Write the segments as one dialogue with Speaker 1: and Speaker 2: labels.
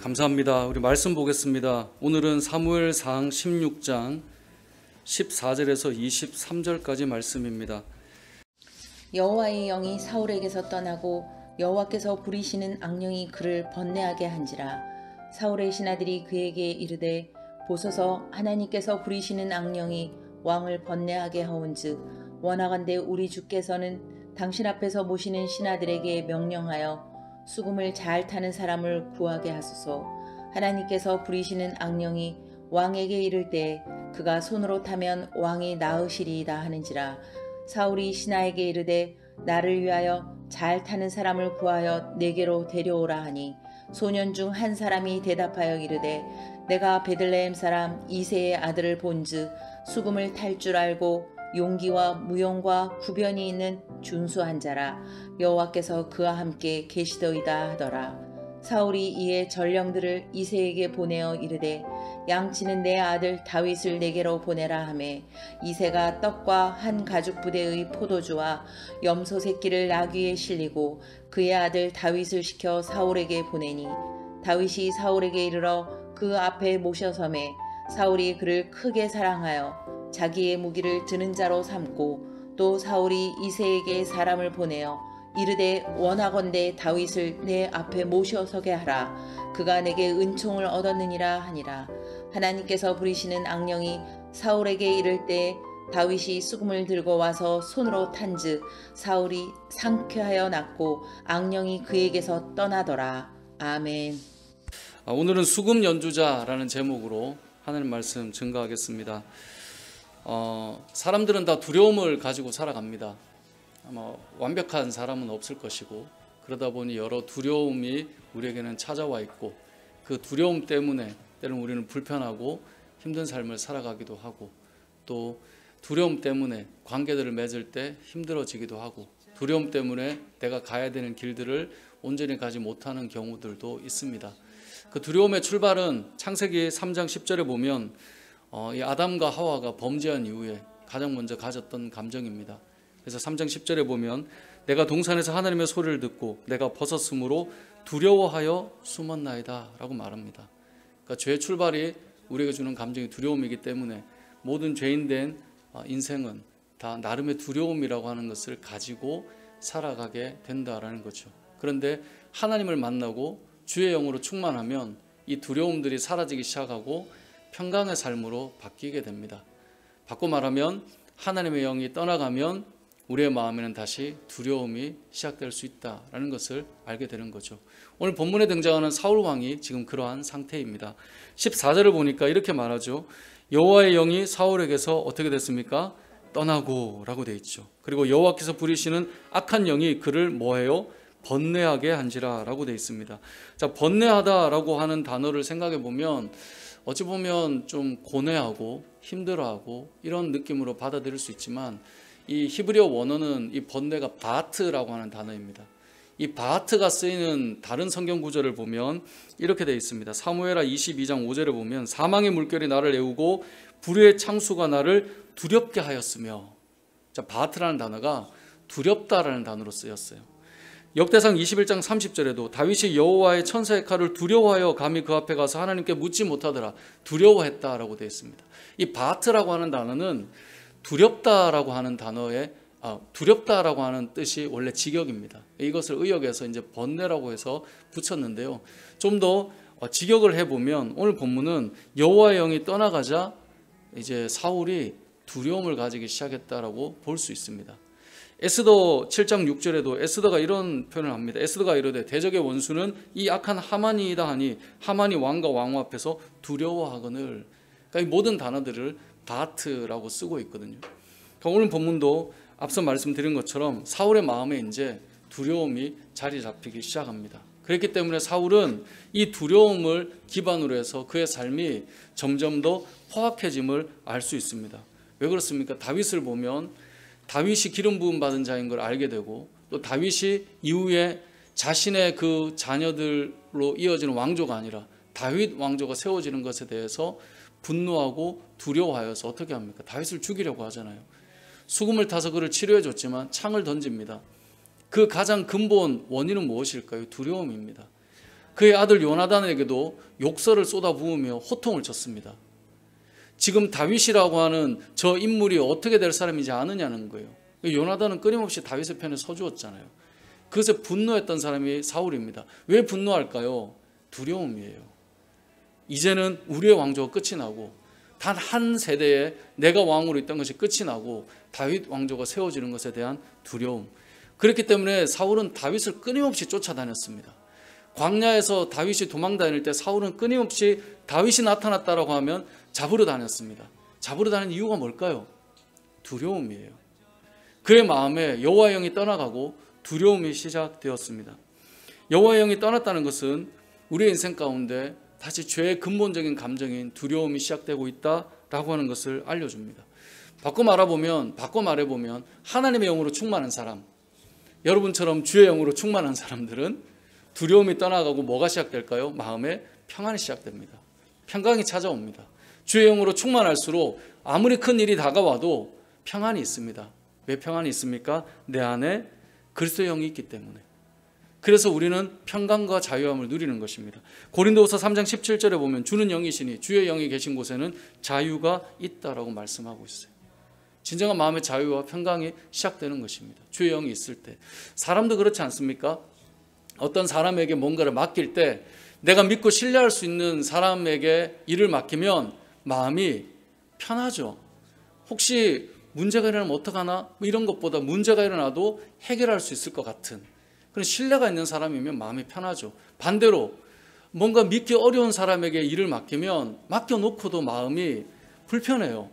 Speaker 1: 감사합니다. 우리 말씀 보겠습니다. 오늘은 사무엘상 16장 14절에서 23절까지 말씀입니다.
Speaker 2: 여호와의 영이 사울에게서 떠나고 여호와께서 부리시는 악령이 그를 번뇌하게 한지라. 사울의 신하들이 그에게 이르되 보소서, 하나님께서 부리시는 악령이 왕을 번뇌하게 하온즉 원하건대 우리 주께서는 당신 앞에서 모시는 신하들에게 명령하여 수금을 잘 타는 사람을 구하게 하소서. 하나님께서 부리시는 악령이 왕에게 이를 때 그가 손으로 타면 왕이 나으시리이다 하는지라. 사울이 신하에게 이르되 나를 위하여 잘 타는 사람을 구하여 내게로 데려오라 하니 소년 중 한 사람이 대답하여 이르되 내가 베들레헴 사람 이새의 아들을 본즉 수금을 탈 줄 알고 용기와 무용과 구변이 있는 준수한 자라. 여호와께서 그와 함께 계시더이다 하더라. 사울이 이에 전령들을 이새에게 보내어 이르되 양치는 내 아들 다윗을 내게로 보내라 하매 이새가 떡과 한 가죽 부대의 포도주와 염소 새끼를 나귀에 실리고 그의 아들 다윗을 시켜 사울에게 보내니 다윗이 사울에게 이르러 그 앞에 모셔섬에 사울이 그를 크게 사랑하여 자기의 무기를 드는 자로 삼고 또 사울이 이새에게 사람을 보내어 이르되 원하건대 다윗을 내 앞에 모셔서게 하라. 그가 내게 은총을 얻었느니라 하니라. 하나님께서 부리시는 악령이 사울에게 이를 때 다윗이 수금을 들고 와서 손으로 탄즉 사울이 상쾌하여 낫고 악령이 그에게서 떠나더라. 아멘.
Speaker 1: 오늘은 수금 연주자라는 제목으로 하나님 말씀 증거하겠습니다. 사람들은 다 두려움을 가지고 살아갑니다. 아마 완벽한 사람은 없을 것이고 그러다 보니 여러 두려움이 우리에게는 찾아와 있고 그 두려움 때문에 때로는 우리는 불편하고 힘든 삶을 살아가기도 하고 또 두려움 때문에 관계들을 맺을 때 힘들어지기도 하고 두려움 때문에 내가 가야 되는 길들을 온전히 가지 못하는 경우들도 있습니다. 그 두려움의 출발은 창세기 3장 10절에 보면 이 아담과 하와가 범죄한 이후에 가장 먼저 가졌던 감정입니다. 그래서 3장 10절에 보면 내가 동산에서 하나님의 소리를 듣고 내가 벗었으므로 두려워하여 숨었나이다 라고 말합니다. 그러니까 죄의 출발이 우리에게 주는 감정이 두려움이기 때문에 모든 죄인된 인생은 다 나름의 두려움이라고 하는 것을 가지고 살아가게 된다라는 거죠. 그런데 하나님을 만나고 주의 영으로 충만하면 이 두려움들이 사라지기 시작하고 평강의 삶으로 바뀌게 됩니다. 바꿔 말하면 하나님의 영이 떠나가면 우리의 마음에는 다시 두려움이 시작될 수 있다라는 것을 알게 되는 거죠. 오늘 본문에 등장하는 사울 왕이 지금 그러한 상태입니다. 14절을 보니까 이렇게 말하죠. 여호와의 영이 사울에게서 어떻게 됐습니까? 떠나고 라고 되어 있죠. 그리고 여호와께서 부리시는 악한 영이 그를 뭐해요? 번뇌하게 한지라 라고 되어 있습니다. 자, 번뇌하다라고 하는 단어를 생각해 보면 어찌 보면 좀 고뇌하고 힘들어하고 이런 느낌으로 받아들일 수 있지만 이 히브리어 원어는 이 번뇌가 바트라고 하는 단어입니다. 이 바트가 쓰이는 다른 성경 구절을 보면 이렇게 되어 있습니다. 사무엘하 22장 5절에 보면 사망의 물결이 나를 애우고 불의 창수가 나를 두렵게 하였으며, 자, 바트라는 단어가 두렵다라는 단어로 쓰였어요. 역대상 21장 30절에도 다윗이 여호와의 천사의 칼을 두려워하여 감히 그 앞에 가서 하나님께 묻지 못하더라. 두려워했다라고 되어 있습니다. 이 바트라고 하는 단어는 두렵다라고 하는 단어에 두렵다라고 하는 뜻이 원래 직역입니다. 이것을 의역해서 이제 번뇌라고 해서 붙였는데요. 좀 더 직역을 해보면 오늘 본문은 여호와의 영이 떠나가자 이제 사울이 두려움을 가지기 시작했다라고 볼 수 있습니다. 에스더 7장 6절에도 에스더가 이런 표현을 합니다. 에스더가 이르되 대적의 원수는 이 악한 하만이이다 하니 하만이 왕과 왕후 앞에서 두려워하거늘. 그러니까 이 모든 단어들을 바트라고 쓰고 있거든요. 그러니까 오늘 본문도 앞서 말씀드린 것처럼 사울의 마음에 이제 두려움이 자리 잡히기 시작합니다. 그렇기 때문에 사울은 이 두려움을 기반으로 해서 그의 삶이 점점 더 포악해짐을 알 수 있습니다. 왜 그렇습니까? 다윗을 보면 다윗이 기름 부음 받은 자인 걸 알게 되고 또 다윗이 이후에 자신의 그 자녀들로 이어지는 왕조가 아니라 다윗 왕조가 세워지는 것에 대해서 분노하고 두려워하여서 어떻게 합니까? 다윗을 죽이려고 하잖아요. 수금을 타서 그를 치료해 줬지만 창을 던집니다. 그 가장 근본 원인은 무엇일까요? 두려움입니다. 그의 아들 요나단에게도 욕설을 쏟아부으며 호통을 쳤습니다. 지금 다윗이라고 하는 저 인물이 어떻게 될 사람이지 아느냐는 거예요. 요나단은 끊임없이 다윗의 편에 서주었잖아요. 그것에 분노했던 사람이 사울입니다. 왜 분노할까요? 두려움이에요. 이제는 우리의 왕조가 끝이 나고 단 한 세대에 내가 왕으로 있던 것이 끝이 나고 다윗 왕조가 세워지는 것에 대한 두려움. 그렇기 때문에 사울은 다윗을 끊임없이 쫓아다녔습니다. 광야에서 다윗이 도망 다닐 때 사울은 끊임없이 다윗이 나타났다라고 하면 잡으러 다녔습니다. 잡으러 다니는 이유가 뭘까요? 두려움이에요. 그의 마음에 여호와의 영이 떠나가고 두려움이 시작되었습니다. 여호와의 영이 떠났다는 것은 우리의 인생 가운데 다시 죄의 근본적인 감정인 두려움이 시작되고 있다라고 하는 것을 알려줍니다. 바꿔 말해보면 하나님의 영으로 충만한 사람, 여러분처럼 주의 영으로 충만한 사람들은 두려움이 떠나가고 뭐가 시작될까요? 마음에 평안이 시작됩니다. 평강이 찾아옵니다. 주의 영으로 충만할수록 아무리 큰 일이 다가와도 평안이 있습니다. 왜 평안이 있습니까? 내 안에 그리스도의 영이 있기 때문에. 그래서 우리는 평강과 자유함을 누리는 것입니다. 고린도후서 3장 17절에 보면 주는 영이시니 주의 영이 계신 곳에는 자유가 있다라고 말씀하고 있어요. 진정한 마음의 자유와 평강이 시작되는 것입니다. 주의 영이 있을 때. 사람도 그렇지 않습니까? 어떤 사람에게 뭔가를 맡길 때 내가 믿고 신뢰할 수 있는 사람에게 일을 맡기면 마음이 편하죠. 혹시 문제가 일어나면 어떡하나? 이런 것보다 문제가 일어나도 해결할 수 있을 것 같은 그런 신뢰가 있는 사람이면 마음이 편하죠. 반대로 뭔가 믿기 어려운 사람에게 일을 맡기면 맡겨놓고도 마음이 불편해요.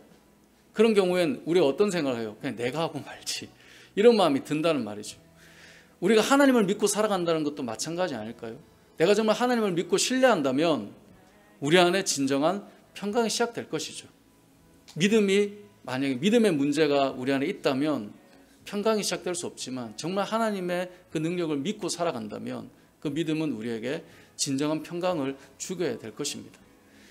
Speaker 1: 그런 경우엔 우리가 어떤 생각을 해요? 그냥 내가 하고 말지. 이런 마음이 든다는 말이죠. 우리가 하나님을 믿고 살아간다는 것도 마찬가지 아닐까요? 내가 정말 하나님을 믿고 신뢰한다면 우리 안에 진정한 평강이 시작될 것이죠. 만약에 믿음의 문제가 우리 안에 있다면 평강이 시작될 수 없지만 정말 하나님의 그 능력을 믿고 살아간다면 그 믿음은 우리에게 진정한 평강을 주게 될 것입니다.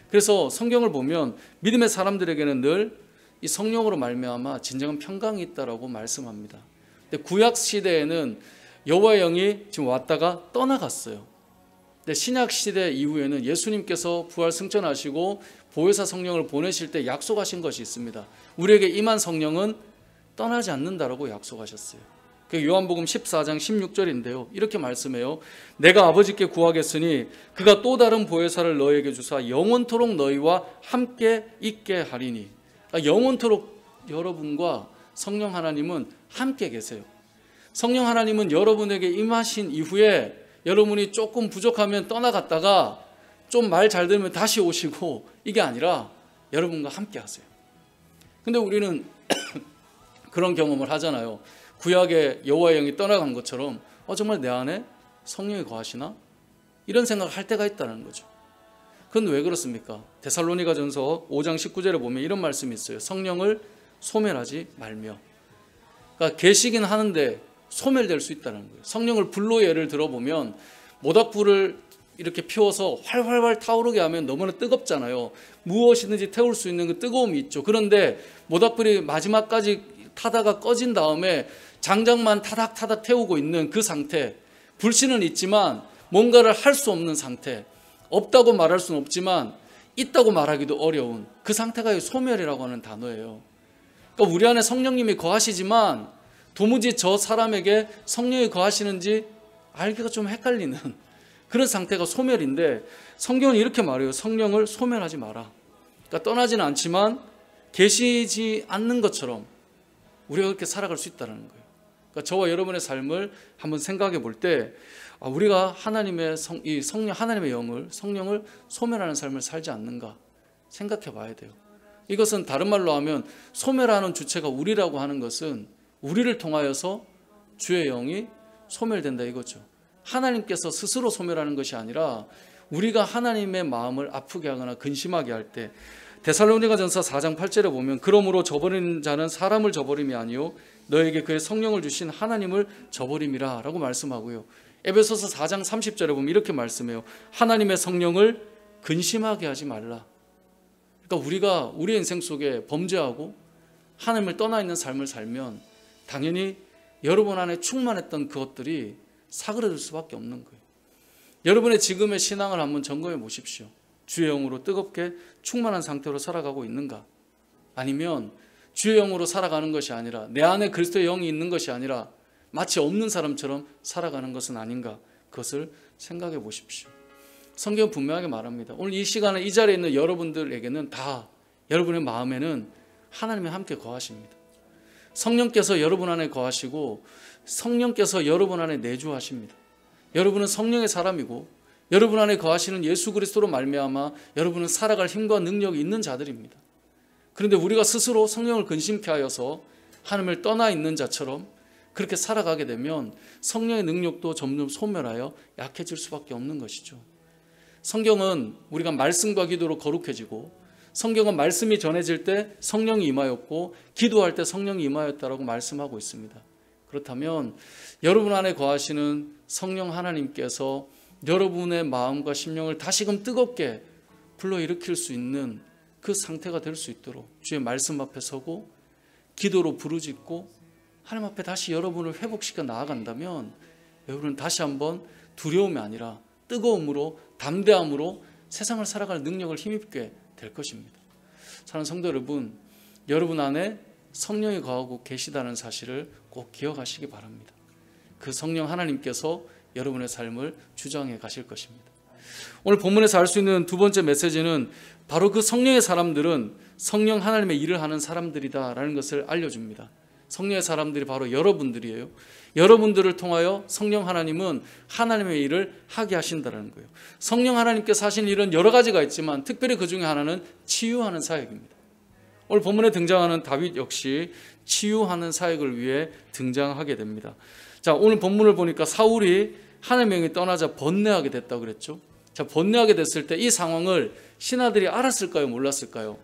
Speaker 1: 그래서 성경을 보면 믿음의 사람들에게는 늘 이 성령으로 말미암아 진정한 평강이 있다라고 말씀합니다. 근데 구약 시대에는 여호와의 영이 지금 왔다가 떠나갔어요. 근데 신약 시대 이후에는 예수님께서 부활 승천하시고 보혜사 성령을 보내실 때 약속하신 것이 있습니다. 우리에게 임한 성령은 떠나지 않는다라고 약속하셨어요. 그 요한복음 14장 16절인데요. 이렇게 말씀해요. 내가 아버지께 구하겠으니 그가 또 다른 보혜사를 너희에게 주사 영원토록 너희와 함께 있게 하리니. 영원토록 여러분과 성령 하나님은 함께 계세요. 성령 하나님은 여러분에게 임하신 이후에 여러분이 조금 부족하면 떠나갔다가 좀 말 잘 들으면 다시 오시고 이게 아니라 여러분과 함께 하세요. 근데 우리는 그런 경험을 하잖아요. 구약의 여호와의 영이 떠나간 것처럼 정말 내 안에 성령이 거하시나? 이런 생각을 할 때가 있다는 거죠. 그건 왜 그렇습니까? 데살로니가전서 5장 19절에 보면 이런 말씀이 있어요. 성령을 소멸하지 말며. 그러니까 계시긴 하는데 소멸될 수 있다는 거예요. 성령을 불로 예를 들어보면 모닥불을 이렇게 피워서 활활활 타오르게 하면 너무나 뜨겁잖아요. 무엇이든지 태울 수 있는 그 뜨거움이 있죠. 그런데 모닥불이 마지막까지 타다가 꺼진 다음에 장작만 타닥타닥 태우고 있는 그 상태, 불씨는 있지만 뭔가를 할 수 없는 상태, 없다고 말할 수는 없지만 있다고 말하기도 어려운 그 상태가 소멸이라고 하는 단어예요. 그러니까 우리 안에 성령님이 거하시지만 도무지 저 사람에게 성령이 거하시는지 알기가 좀 헷갈리는 그런 상태가 소멸인데 성경은 이렇게 말해요. 성령을 소멸하지 마라. 그러니까 떠나지는 않지만 계시지 않는 것처럼 우리가 그렇게 살아갈 수 있다는 거예요. 그러니까 저와 여러분의 삶을 한번 생각해 볼 때 우리가 하나님의 하나님의 성령을 소멸하는 삶을 살지 않는가 생각해 봐야 돼요. 이것은 다른 말로 하면 소멸하는 주체가 우리라고 하는 것은 우리를 통하여서 주의 영이 소멸된다 이거죠. 하나님께서 스스로 소멸하는 것이 아니라 우리가 하나님의 마음을 아프게 하거나 근심하게 할 때 데살로니가전서 4장 8절에 보면 그러므로 저버리는 자는 사람을 저버림이 아니요 너에게 그의 성령을 주신 하나님을 저버림이라 라고 말씀하고요. 에베소서 4장 30절에 보면 이렇게 말씀해요. 하나님의 성령을 근심하게 하지 말라. 그러니까 우리가 우리 인생 속에 범죄하고 하나님을 떠나 있는 삶을 살면 당연히 여러분 안에 충만했던 그것들이 사그라들 수밖에 없는 거예요. 여러분의 지금의 신앙을 한번 점검해 보십시오. 주의 영으로 뜨겁게 충만한 상태로 살아가고 있는가? 아니면 주의 영으로 살아가는 것이 아니라 내 안에 그리스도의 영이 있는 것이 아니라 마치 없는 사람처럼 살아가는 것은 아닌가? 그것을 생각해 보십시오. 성경은 분명하게 말합니다. 오늘 이 시간에 이 자리에 있는 여러분들에게는 다 여러분의 마음에는 하나님이 함께 거하십니다. 성령께서 여러분 안에 거하시고 성령께서 여러분 안에 내주하십니다. 여러분은 성령의 사람이고 여러분 안에 거하시는 예수 그리스도로 말미암아 여러분은 살아갈 힘과 능력이 있는 자들입니다. 그런데 우리가 스스로 성령을 근심케 하여서 하나님을 떠나 있는 자처럼 그렇게 살아가게 되면 성령의 능력도 점점 소멸하여 약해질 수밖에 없는 것이죠. 성경은 우리가 말씀과 기도로 거룩해지고 성경은 말씀이 전해질 때 성령이 임하였고 기도할 때 성령이 임하였다라고 말씀하고 있습니다. 그렇다면 여러분 안에 거하시는 성령 하나님께서 여러분의 마음과 심령을 다시금 뜨겁게 불러일으킬 수 있는 그 상태가 될 수 있도록 주의 말씀 앞에 서고 기도로 부르짖고 하나님 앞에 다시 여러분을 회복시켜 나아간다면 여러분은 다시 한번 두려움이 아니라 뜨거움으로 담대함으로 세상을 살아갈 능력을 힘입게 될 것입니다. 사랑하는 성도 여러분, 여러분 안에 성령이 거하고 계시다는 사실을 꼭 기억하시기 바랍니다. 그 성령 하나님께서 여러분의 삶을 주장해 가실 것입니다. 오늘 본문에서 알 수 있는 두 번째 메시지는 바로 그 성령의 사람들은 성령 하나님의 일을 하는 사람들이다라는 것을 알려줍니다. 성령의 사람들이 바로 여러분들이에요. 여러분들을 통하여 성령 하나님은 하나님의 일을 하게 하신다는 거예요. 성령 하나님께서 하신 일은 여러 가지가 있지만 특별히 그 중에 하나는 치유하는 사역입니다. 오늘 본문에 등장하는 다윗 역시 치유하는 사역을 위해 등장하게 됩니다. 자, 오늘 본문을 보니까 사울이 하나님의 영이 떠나자 번뇌하게 됐다고 그랬죠. 자, 번뇌하게 됐을 때 이 상황을 신하들이 알았을까요? 몰랐을까요?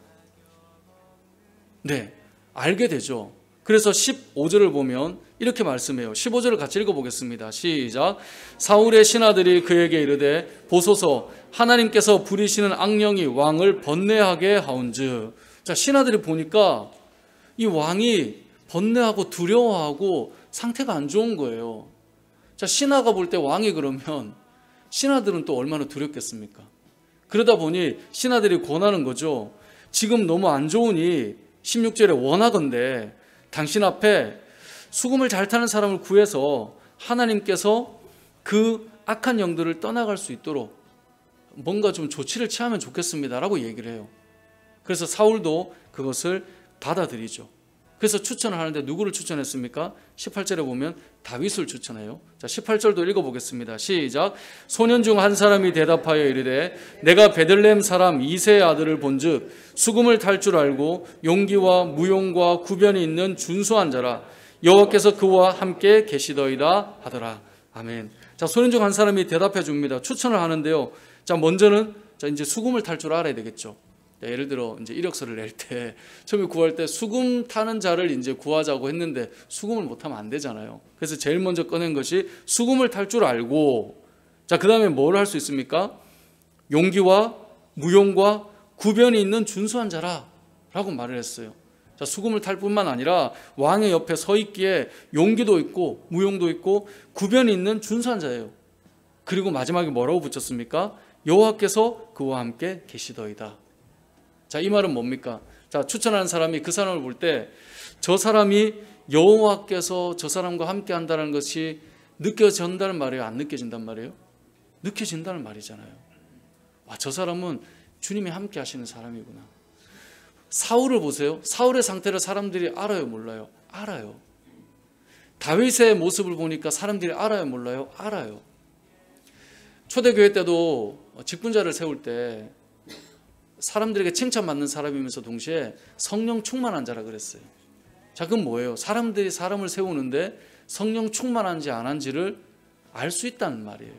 Speaker 1: 네, 알게 되죠. 그래서 15절을 보면 이렇게 말씀해요. 15절을 같이 읽어보겠습니다. 시작. 사울의 신하들이 그에게 이르되 보소서 하나님께서 부리시는 악령이 왕을 번뇌하게 하온즉. 자, 신하들이 보니까 이 왕이 번뇌하고 두려워하고 상태가 안 좋은 거예요. 자, 신하가 볼 때 왕이 그러면 신하들은 또 얼마나 두렵겠습니까? 그러다 보니 신하들이 권하는 거죠. 지금 너무 안 좋으니 16절에 원하건대 당신 앞에 수금을 잘 타는 사람을 구해서 하나님께서 그 악한 영들을 떠나갈 수 있도록 뭔가 좀 조치를 취하면 좋겠습니다 라고 얘기를 해요. 그래서 사울도 그것을 받아들이죠. 그래서 추천을 하는데 누구를 추천했습니까? 18절에 보면 다윗을 추천해요. 자, 18절도 읽어보겠습니다. 시작. 소년 중 한 사람이 대답하여 이르되 내가 베들레헴 사람 이새의 아들을 본즉 수금을 탈 줄 알고 용기와 무용과 구변이 있는 준수한 자라 여호와께서 그와 함께 계시더이다 하더라. 아멘. 자, 소년 중 한 사람이 대답해 줍니다. 추천을 하는데요. 자, 먼저는 이제 수금을 탈 줄 알아야 되겠죠. 예를 들어 이제 이력서를 낼 때 처음에 구할 때 수금 타는 자를 이제 구하자고 했는데 수금을 못하면 안 되잖아요. 그래서 제일 먼저 꺼낸 것이 수금을 탈 줄 알고, 자, 그 다음에 뭘 할 수 있습니까? 용기와 무용과 구변이 있는 준수한 자라라고 말을 했어요. 자, 수금을 탈 뿐만 아니라 왕의 옆에 서 있기에 용기도 있고 무용도 있고 구변이 있는 준수한 자예요. 그리고 마지막에 뭐라고 붙였습니까? 여호와께서 그와 함께 계시더이다. 자, 이 말은 뭡니까? 자, 추천하는 사람이 그 사람을 볼 때 저 사람이 여호와께서 저 사람과 함께 한다는 것이 느껴진다는 말이에요? 안 느껴진단 말이에요? 느껴진다는 말이잖아요. 와, 저 사람은 주님이 함께 하시는 사람이구나. 사울을 보세요. 사울의 상태를 사람들이 알아요, 몰라요? 알아요. 다윗의 모습을 보니까 사람들이 알아요, 몰라요? 알아요. 초대교회 때도 직분자를 세울 때 사람들에게 칭찬받는 사람이면서 동시에 성령 충만한 자라 그랬어요. 자, 그건 뭐예요? 사람들이 사람을 세우는데 성령 충만한지 안 한지를 알 수 있다는 말이에요.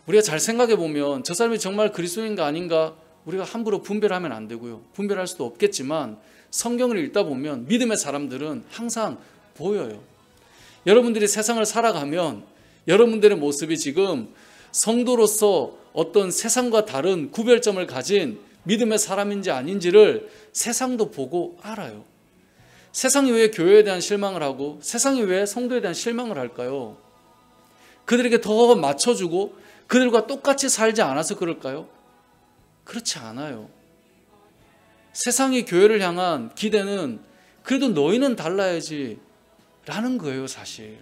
Speaker 1: 우리가 잘 생각해 보면 저 사람이 정말 그리스도인가 아닌가 우리가 함부로 분별하면 안 되고요. 분별할 수도 없겠지만 성경을 읽다 보면 믿음의 사람들은 항상 보여요. 여러분들이 세상을 살아가면 여러분들의 모습이 지금 성도로서 어떤 세상과 다른 구별점을 가진 믿음의 사람인지 아닌지를 세상도 보고 알아요. 세상이 왜 교회에 대한 실망을 하고 세상이 왜 성도에 대한 실망을 할까요? 그들에게 더 맞춰주고 그들과 똑같이 살지 않아서 그럴까요? 그렇지 않아요. 세상이 교회를 향한 기대는 그래도 너희는 달라야지 라는 거예요, 사실.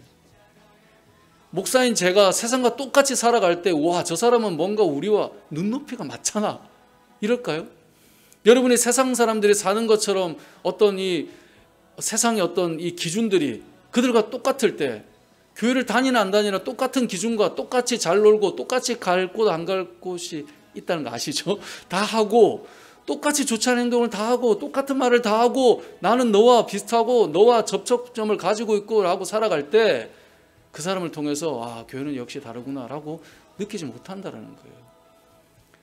Speaker 1: 목사인 제가 세상과 똑같이 살아갈 때, 와, 저 사람은 뭔가 우리와 눈높이가 맞잖아, 이럴까요? 여러분이 세상 사람들이 사는 것처럼 어떤 이 세상의 어떤 이 기준들이 그들과 똑같을 때, 교회를 다니나 안 다니나 똑같은 기준과 똑같이 잘 놀고 똑같이 갈 곳 안 갈 곳이 있다는 거 아시죠? 다 하고 똑같이 좋지 않은 행동을 다 하고 똑같은 말을 다 하고 나는 너와 비슷하고 너와 접촉점을 가지고 있고 라고 살아갈 때 그 사람을 통해서 아, 교회는 역시 다르구나 라고 느끼지 못한다는 거예요.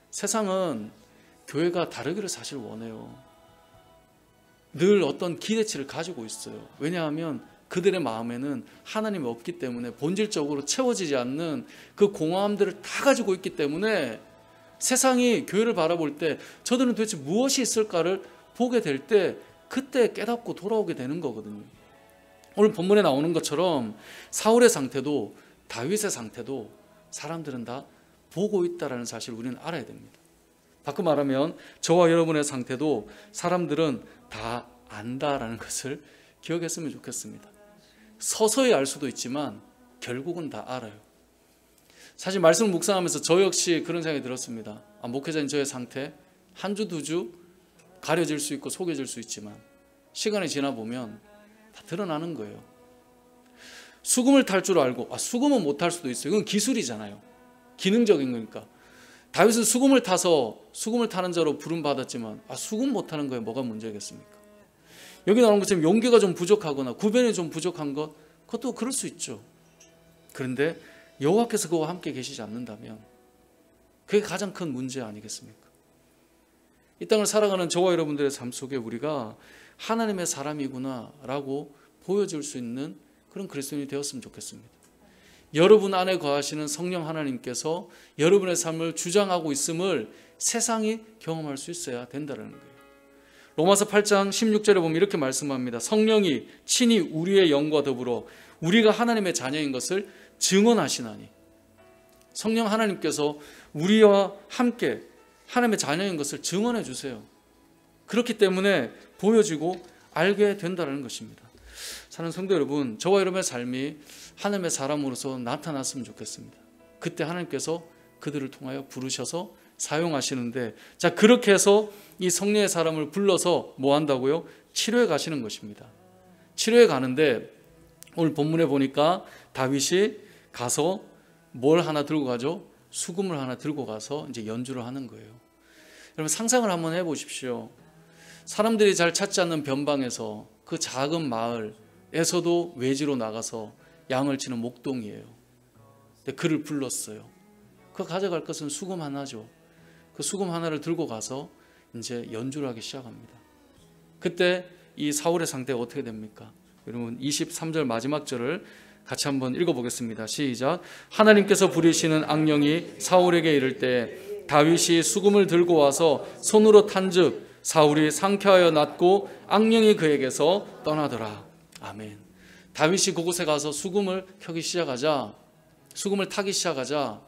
Speaker 1: 세상은 교회가 다르기를 사실 원해요. 늘 어떤 기대치를 가지고 있어요. 왜냐하면 그들의 마음에는 하나님이 없기 때문에 본질적으로 채워지지 않는 그 공허함들을 다 가지고 있기 때문에 세상이 교회를 바라볼 때 저들은 도대체 무엇이 있을까를 보게 될 때 그때 깨닫고 돌아오게 되는 거거든요. 오늘 본문에 나오는 것처럼 사울의 상태도 다윗의 상태도 사람들은 다 보고 있다는 사실을 우리는 알아야 됩니다. 바꿔 말하면 저와 여러분의 상태도 사람들은 다 안다라는 것을 기억했으면 좋겠습니다. 서서히 알 수도 있지만 결국은 다 알아요. 사실 말씀을 묵상하면서 저 역시 그런 생각이 들었습니다. 목회자인 저의 상태 한 주 두 주 가려질 수 있고 속여질 수 있지만 시간이 지나 보면 다 드러나는 거예요. 수금을 탈 줄 알고 수금은 못 탈 수도 있어요. 이건 기술이잖아요. 기능적인 거니까. 다윗은 수금을 타서 수금을 타는 자로 부름 받았지만 수금 못 타는 거에 뭐가 문제겠습니까? 여기 나오는 것처럼 용기가 좀 부족하거나 구변이 좀 부족한 것, 그것도 그럴 수 있죠. 그런데 여호와께서 그와 함께 계시지 않는다면 그게 가장 큰 문제 아니겠습니까? 이 땅을 살아가는 저와 여러분들의 삶 속에 우리가 하나님의 사람이구나 라고 보여줄 수 있는 그런 그리스도인이 되었으면 좋겠습니다. 여러분 안에 거하시는 성령 하나님께서 여러분의 삶을 주장하고 있음을 세상이 경험할 수 있어야 된다는 거예요. 로마서 8장 16절에 보면 이렇게 말씀합니다. 성령이 친히 우리의 영과 더불어 우리가 하나님의 자녀인 것을 증언하시나니. 성령 하나님께서 우리와 함께 하나님의 자녀인 것을 증언해 주세요. 그렇기 때문에 보여지고 알게 된다는 것입니다. 사랑하는 성도 여러분, 저와 여러분의 삶이 하나님의 사람으로서 나타났으면 좋겠습니다. 그때 하나님께서 그들을 통하여 부르셔서 사용하시는데, 자, 그렇게 해서 이 성령의 사람을 불러서 뭐 한다고요? 치료해 가시는 것입니다. 치료해 가는데 오늘 본문에 보니까 다윗이 가서 뭘 하나 들고 가죠? 수금을 하나 들고 가서 이제 연주를 하는 거예요. 여러분 상상을 한번 해보십시오. 사람들이 잘 찾지 않는 변방에서 그 작은 마을에서도 외지로 나가서 양을 치는 목동이에요. 근데 그를 불렀어요. 그 가져갈 것은 수금 하나죠. 그 수금 하나를 들고 가서 이제 연주를 하기 시작합니다. 그때 이 사울의 상태가 어떻게 됩니까? 여러분 23절 마지막 절을 같이 한번 읽어보겠습니다. 시작. 하나님께서 부리시는 악령이 사울에게 이를 때 다윗이 수금을 들고 와서 손으로 탄즉 사울이 상쾌하여 낫고 악령이 그에게서 떠나더라. 아멘. 다윗이 그곳에 가서 수금을 켜기 시작하자, 수금을 타기 시작하자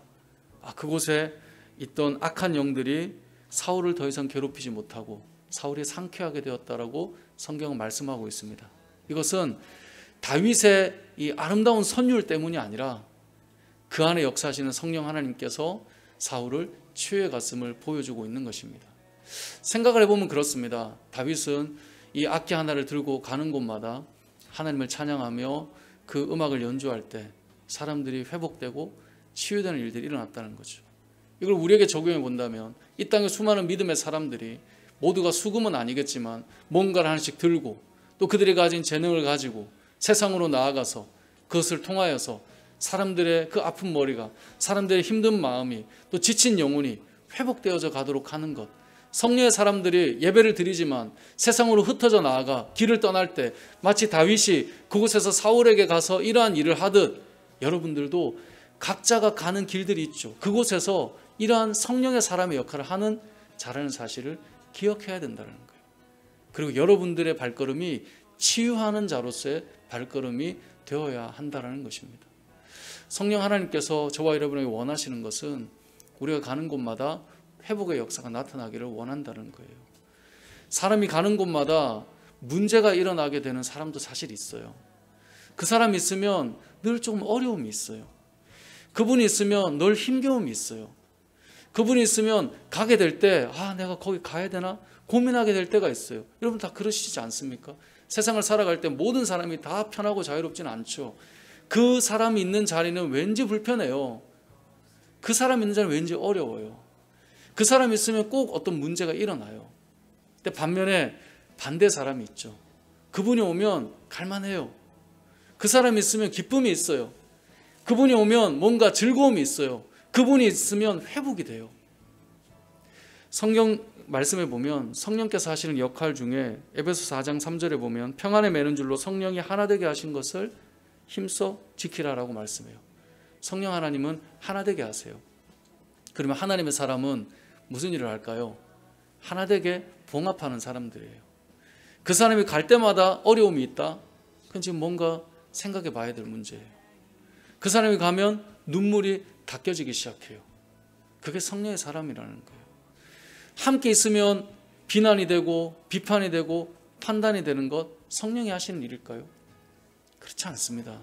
Speaker 1: 그곳에 있던 악한 영들이 사울을 더 이상 괴롭히지 못하고 사울이 상쾌하게 되었다라고 성경은 말씀하고 있습니다. 이것은 다윗의 이 아름다운 선율 때문이 아니라 그 안에 역사하시는 성령 하나님께서 사울을 치유해 갔음을 보여주고 있는 것입니다. 생각을 해보면 그렇습니다. 다윗은 이 악기 하나를 들고 가는 곳마다 하나님을 찬양하며 그 음악을 연주할 때 사람들이 회복되고 치유되는 일들이 일어났다는 거죠. 이걸 우리에게 적용해 본다면 이 땅의 수많은 믿음의 사람들이 모두가 수금은 아니겠지만 뭔가를 하나씩 들고 또 그들이 가진 재능을 가지고 세상으로 나아가서 그것을 통하여서 사람들의 그 아픈 머리가, 사람들의 힘든 마음이, 또 지친 영혼이 회복되어져 가도록 하는 것. 성령의 사람들이 예배를 드리지만 세상으로 흩어져 나아가 길을 떠날 때 마치 다윗이 그곳에서 사울에게 가서 이러한 일을 하듯 여러분들도 각자가 가는 길들이 있죠. 그곳에서 이러한 성령의 사람의 역할을 하는 자라는 사실을 기억해야 된다는 거예요. 그리고 여러분들의 발걸음이 치유하는 자로서의 발걸음이 되어야 한다는 것입니다. 성령 하나님께서 저와 여러분에게 원하시는 것은 우리가 가는 곳마다 회복의 역사가 나타나기를 원한다는 거예요. 사람이 가는 곳마다 문제가 일어나게 되는 사람도 사실 있어요. 그 사람이 있으면 늘 조금 어려움이 있어요. 그분이 있으면 늘 힘겨움이 있어요. 그분이 있으면 가게 될 때 내가 거기 가야 되나 고민하게 될 때가 있어요. 여러분 다 그러시지 않습니까? 세상을 살아갈 때 모든 사람이 다 편하고 자유롭지는 않죠. 그 사람이 있는 자리는 왠지 불편해요. 그 사람이 있는 자리는 왠지 어려워요. 그 사람이 있으면 꼭 어떤 문제가 일어나요. 근데 반면에 반대 사람이 있죠. 그분이 오면 갈만해요. 그 사람이 있으면 기쁨이 있어요. 그분이 오면 뭔가 즐거움이 있어요. 그분이 있으면 회복이 돼요. 성경 말씀에 보면 성령께서 하시는 역할 중에 에베소서 4장 3절에 보면 평안에 매는 줄로 성령이 하나 되게 하신 것을 힘써 지키라라고 말씀해요. 성령 하나님은 하나 되게 하세요. 그러면 하나님의 사람은 무슨 일을 할까요? 하나 되게 봉합하는 사람들이에요. 그 사람이 갈 때마다 어려움이 있다? 그건 지금 뭔가 생각해 봐야 될 문제예요. 그 사람이 가면 눈물이 닦여지기 시작해요. 그게 성령의 사람이라는 거예요. 함께 있으면 비난이 되고 비판이 되고 판단이 되는 것 성령이 하시는 일일까요? 그렇지 않습니다.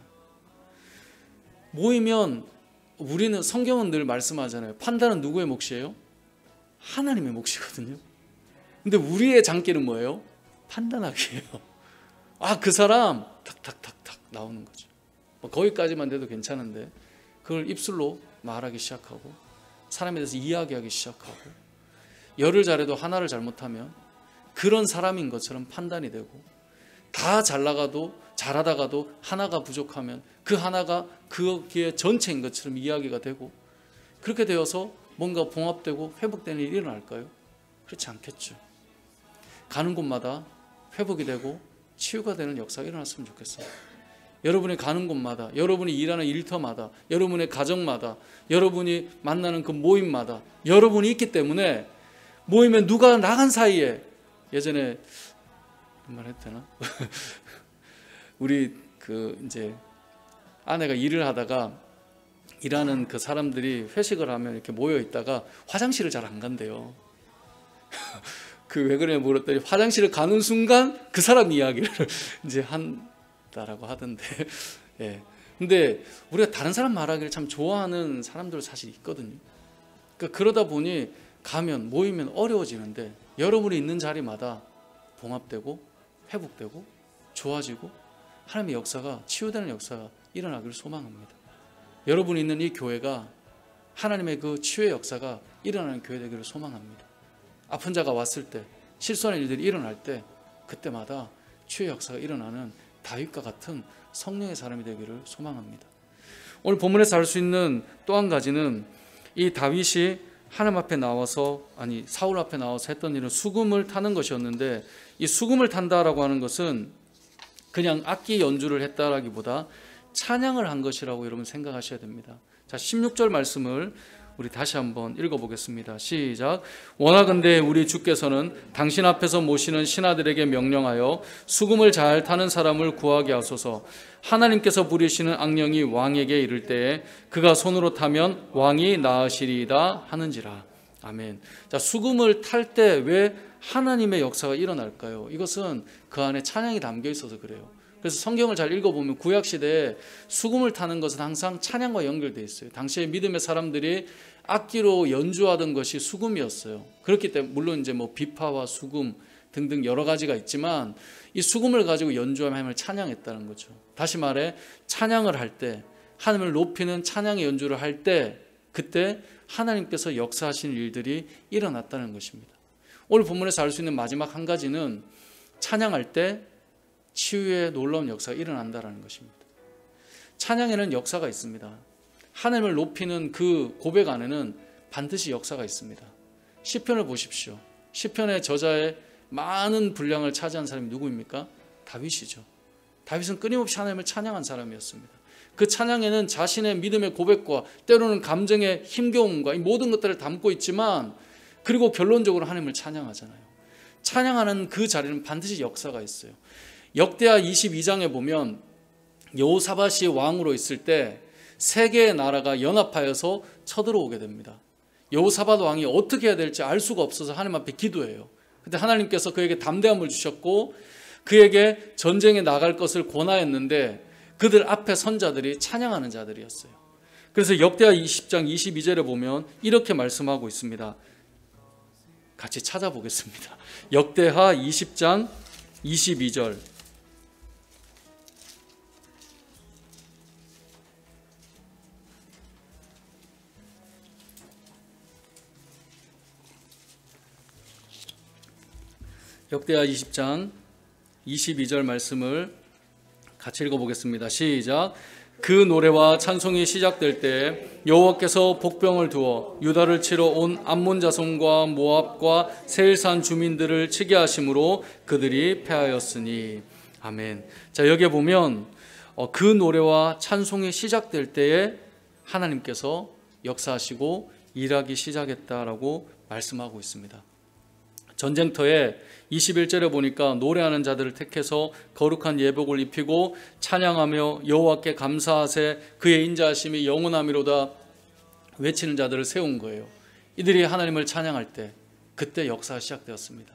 Speaker 1: 모이면 우리는 성경은 늘 말씀하잖아요. 판단은 누구의 몫이에요? 하나님의 몫이거든요. 근데 우리의 장기는 뭐예요? 판단하기예요. 그 사람 탁탁탁탁 나오는 거죠. 거기까지만 돼도 괜찮은데 그걸 입술로 말하기 시작하고 사람에 대해서 이야기하기 시작하고 열을 잘해도 하나를 잘못하면 그런 사람인 것처럼 판단이 되고 다 잘 나가도 잘하다가도 하나가 부족하면 그 하나가 그게 전체인 것처럼 이야기가 되고 그렇게 되어서 뭔가 봉합되고 회복되는 일이 일어날까요? 그렇지 않겠죠. 가는 곳마다 회복이 되고 치유가 되는 역사가 일어났으면 좋겠어요. 여러분이 가는 곳마다, 여러분이 일하는 일터마다, 여러분의 가정마다, 여러분이 만나는 그 모임마다 여러분이 있기 때문에 모이면 누가 나간 사이에 예전에 말 해도 되나? 우리 이제 아내가 일을 하다가 일하는 그 사람들이 회식을 하면 이렇게 모여 있다가 화장실을 잘 안 간대요. 왜 그래 물었더니 화장실을 가는 순간 그 사람 이야기를 이제 한다라고 하던데. 예. 근데 우리가 다른 사람 말하기를 참 좋아하는 사람들 사실 있거든요. 그러다 보니 가면 모이면 어려워지는데 여러분이 있는 자리마다 봉합되고 회복되고 좋아지고 하나님의 역사가 치유되는 역사가 일어나기를 소망합니다. 여러분이 있는 이 교회가 하나님의 그 치유의 역사가 일어나는 교회 되기를 소망합니다. 아픈 자가 왔을 때 실수하는 일들이 일어날 때 그때마다 치유의 역사가 일어나는 다윗과 같은 성령의 사람이 되기를 소망합니다. 오늘 본문에서 알 수 있는 또 한 가지는 이 다윗이 하나님 앞에 나와서 사울 앞에 나와서 했던 일은 수금을 타는 것이었는데 이 수금을 탄다라고 하는 것은 그냥 악기 연주를 했다라기보다 찬양을 한 것이라고 여러분 생각하셔야 됩니다. 자, 16절 말씀을 우리 다시 한번 읽어보겠습니다. 시작. 원하건대 우리 주께서는 당신 앞에서 모시는 신하들에게 명령하여 수금을 잘 타는 사람을 구하게 하소서. 하나님께서 부리시는 악령이 왕에게 이를 때에 그가 손으로 타면 왕이 나으시리이다 하는지라. 아멘. 자, 수금을 탈 때 왜 하나님의 역사가 일어날까요? 이것은 그 안에 찬양이 담겨 있어서 그래요. 그래서 성경을 잘 읽어보면 구약시대에 수금을 타는 것은 항상 찬양과 연결되어 있어요. 당시에 믿음의 사람들이 악기로 연주하던 것이 수금이었어요. 그렇기 때문에 물론 이제 비파와 수금 등등 여러 가지가 있지만 이 수금을 가지고 연주하며 하나님을 찬양했다는 거죠. 다시 말해 찬양을 할 때 하나님을 높이는 찬양의 연주를 할 때 그때 하나님께서 역사하시는 일들이 일어났다는 것입니다. 오늘 본문에서 알 수 있는 마지막 한 가지는 찬양할 때 치유의 놀라운 역사가 일어난다는 것입니다. 찬양에는 역사가 있습니다. 하나님을 높이는 그 고백 안에는 반드시 역사가 있습니다. 시편을 보십시오. 시편의 저자의 많은 분량을 차지한 사람이 누구입니까? 다윗이죠. 다윗은 끊임없이 하나님을 찬양한 사람이었습니다. 그 찬양에는 자신의 믿음의 고백과 때로는 감정의 힘겨움과 이 모든 것들을 담고 있지만 그리고 결론적으로 하나님을 찬양하잖아요. 찬양하는 그 자리는 반드시 역사가 있어요. 역대하 22장에 보면 여호사밧이 왕으로 있을 때 세 개의 나라가 연합하여서 쳐들어오게 됩니다. 여호사밧 왕이 어떻게 해야 될지 알 수가 없어서 하나님 앞에 기도해요. 근데 하나님께서 그에게 담대함을 주셨고 그에게 전쟁에 나갈 것을 권하였는데 그들 앞에 선 자들이 찬양하는 자들이었어요. 그래서 역대하 20장 22절에 보면 이렇게 말씀하고 있습니다. 같이 찾아보겠습니다. 역대하 20장 22절. 역대하 20장 22절 말씀을 같이 읽어보겠습니다. 시작. 그 노래와 찬송이 시작될 때 여호와께서 복병을 두어 유다를 치러 온 암몬 자손과 모압과 세일산 주민들을 치게 하심으로 그들이 패하였으니. 아멘. 자, 여기에 보면 그 노래와 찬송이 시작될 때에 하나님께서 역사하시고 일하기 시작했다라고 말씀하고 있습니다. 전쟁터에 21절에 보니까 노래하는 자들을 택해서 거룩한 예복을 입히고 찬양하며 여호와께 감사하세 그의 인자하심이 영원하미로다 외치는 자들을 세운 거예요. 이들이 하나님을 찬양할 때 그때 역사가 시작되었습니다.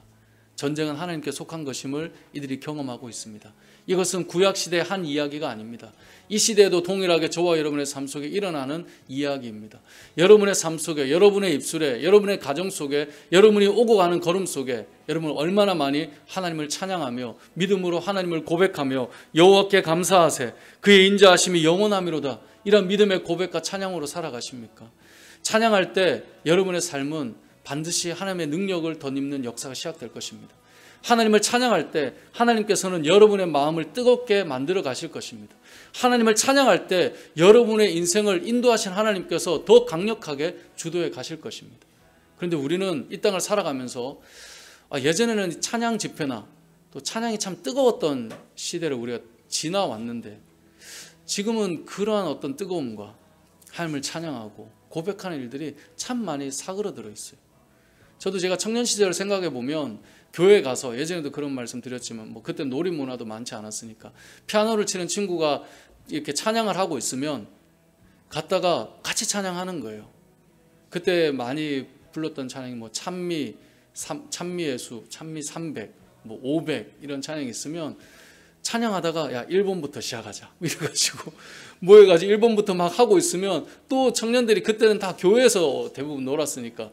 Speaker 1: 전쟁은 하나님께 속한 것임을 이들이 경험하고 있습니다. 이것은 구약시대의 한 이야기가 아닙니다. 이 시대에도 동일하게 저와 여러분의 삶 속에 일어나는 이야기입니다. 여러분의 삶 속에, 여러분의 입술에, 여러분의 가정 속에, 여러분이 오고 가는 걸음 속에 여러분 얼마나 많이 하나님을 찬양하며 믿음으로 하나님을 고백하며 여호와께 감사하세 그의 인자하심이 영원하미로다 이런 믿음의 고백과 찬양으로 살아가십니까? 찬양할 때 여러분의 삶은 반드시 하나님의 능력을 덧입는 역사가 시작될 것입니다. 하나님을 찬양할 때 하나님께서는 여러분의 마음을 뜨겁게 만들어 가실 것입니다. 하나님을 찬양할 때 여러분의 인생을 인도하신 하나님께서 더 강력하게 주도해 가실 것입니다. 그런데 우리는 이 땅을 살아가면서 예전에는 찬양 집회나 또 찬양이 참 뜨거웠던 시대를 우리가 지나왔는데 지금은 그러한 어떤 뜨거움과 하나님을 찬양하고 고백하는 일들이 참 많이 사그러들어 있어요. 저도 제가 청년 시절을 생각해 보면 교회 가서 예전에도 그런 말씀 드렸지만 그때 놀이 문화도 많지 않았으니까 피아노를 치는 친구가 이렇게 찬양을 하고 있으면 갔다가 같이 찬양하는 거예요. 그때 많이 불렀던 찬양이 찬미의 수, 찬미 300, 500 이런 찬양이 있으면 찬양하다가 야 1번부터 시작하자 이래가지고 모여가지고 1번부터 막 하고 있으면 또 청년들이 그때는 다 교회에서 대부분 놀았으니까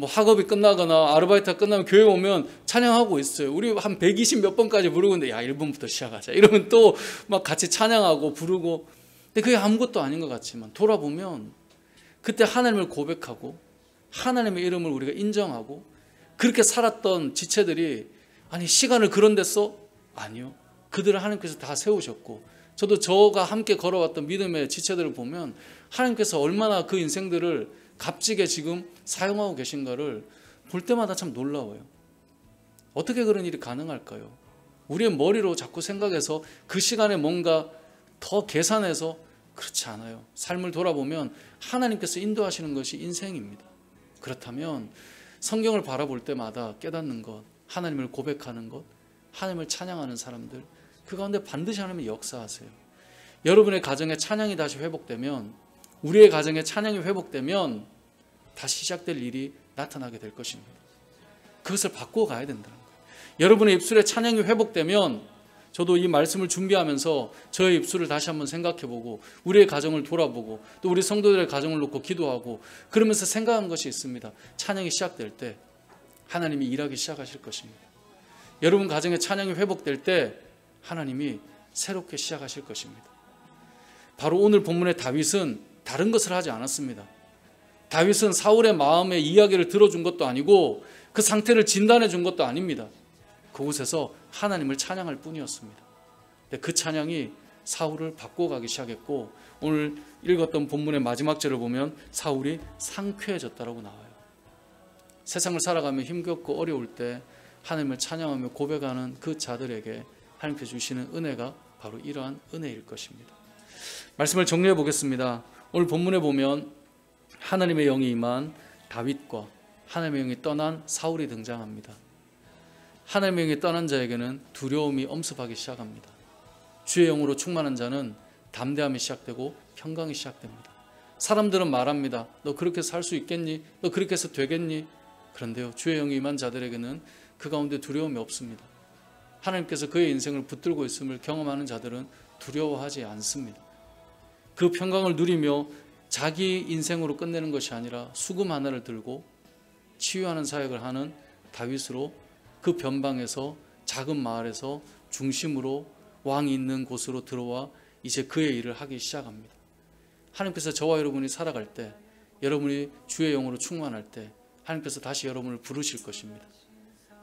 Speaker 1: 학업이 끝나거나 아르바이트가 끝나면 교회 오면 찬양하고 있어요. 우리 한 120 몇 번까지 부르고 있는데 야 1번부터 시작하자 이러면 또 막 같이 찬양하고 부르고 근데 그게 아무것도 아닌 것 같지만 돌아보면 그때 하나님을 고백하고 하나님의 이름을 우리가 인정하고 그렇게 살았던 지체들이 아니 시간을 그런 데 써? 아니요. 그들을 하나님께서 다 세우셨고 저도 저가 함께 걸어왔던 믿음의 지체들을 보면 하나님께서 얼마나 그 인생들을 값지게 지금 사용하고 계신가를 볼 때마다 참 놀라워요. 어떻게 그런 일이 가능할까요? 우리의 머리로 자꾸 생각해서 그 시간에 뭔가 더 계산해서 그렇지 않아요. 삶을 돌아보면 하나님께서 인도하시는 것이 인생입니다. 그렇다면 성경을 바라볼 때마다 깨닫는 것, 하나님을 고백하는 것, 하나님을 찬양하는 사람들 그 가운데 반드시 하나님이 역사하세요. 여러분의 가정에 찬양이 다시 회복되면 우리의 가정에 찬양이 회복되면 다시 시작될 일이 나타나게 될 것입니다. 그것을 바꾸어 가야 된다는 거예요. 여러분의 입술에 찬양이 회복되면 저도 이 말씀을 준비하면서 저의 입술을 다시 한번 생각해보고 우리의 가정을 돌아보고 또 우리 성도들의 가정을 놓고 기도하고 그러면서 생각한 것이 있습니다. 찬양이 시작될 때 하나님이 일하기 시작하실 것입니다. 여러분 가정에 찬양이 회복될 때 하나님이 새롭게 시작하실 것입니다. 바로 오늘 본문의 다윗은 다른 것을 하지 않았습니다. 다윗은 사울의 마음의 이야기를 들어준 것도 아니고 그 상태를 진단해 준 것도 아닙니다. 그곳에서 하나님을 찬양할 뿐이었습니다. 근데 그 찬양이 사울을 바꿔가기 시작했고 오늘 읽었던 본문의 마지막 절을 보면 사울이 상쾌해졌다라고 나와요. 세상을 살아가며 힘겹고 어려울 때 하나님을 찬양하며 고백하는 그 자들에게 하나님께서 주시는 은혜가 바로 이러한 은혜일 것입니다. 말씀을 정리해 보겠습니다. 오늘 본문에 보면 하나님의 영이 임한 다윗과 하나님의 영이 떠난 사울이 등장합니다. 하나님의 영이 떠난 자에게는 두려움이 엄습하기 시작합니다. 주의 영으로 충만한 자는 담대함이 시작되고 평강이 시작됩니다. 사람들은 말합니다. 너 그렇게 살 수 있겠니? 너 그렇게 해서 되겠니? 그런데요, 주의 영이 임한 자들에게는 그 가운데 두려움이 없습니다. 하나님께서 그의 인생을 붙들고 있음을 경험하는 자들은 두려워하지 않습니다. 그 평강을 누리며 자기 인생으로 끝내는 것이 아니라 수금 하나를 들고 치유하는 사역을 하는 다윗으로 그 변방에서 작은 마을에서 중심으로 왕이 있는 곳으로 들어와 이제 그의 일을 하기 시작합니다. 하나님께서 저와 여러분이 살아갈 때, 여러분이 주의 영으로 충만할 때 하나님께서 다시 여러분을 부르실 것입니다.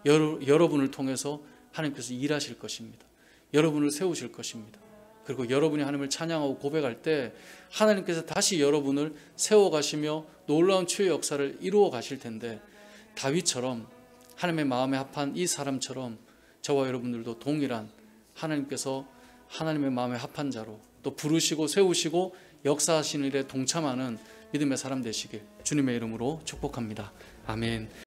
Speaker 1: 여러분을 통해서 하나님께서 일하실 것입니다. 여러분을 세우실 것입니다. 그리고 여러분이 하나님을 찬양하고 고백할 때 하나님께서 다시 여러분을 세워가시며 놀라운 치유의 역사를 이루어 가실 텐데, 다윗처럼 하나님의 마음에 합한 이 사람처럼 저와 여러분들도 동일한 하나님께서 하나님의 마음에 합한 자로 또 부르시고 세우시고 역사하시는 일에 동참하는 믿음의 사람 되시길 주님의 이름으로 축복합니다. 아멘.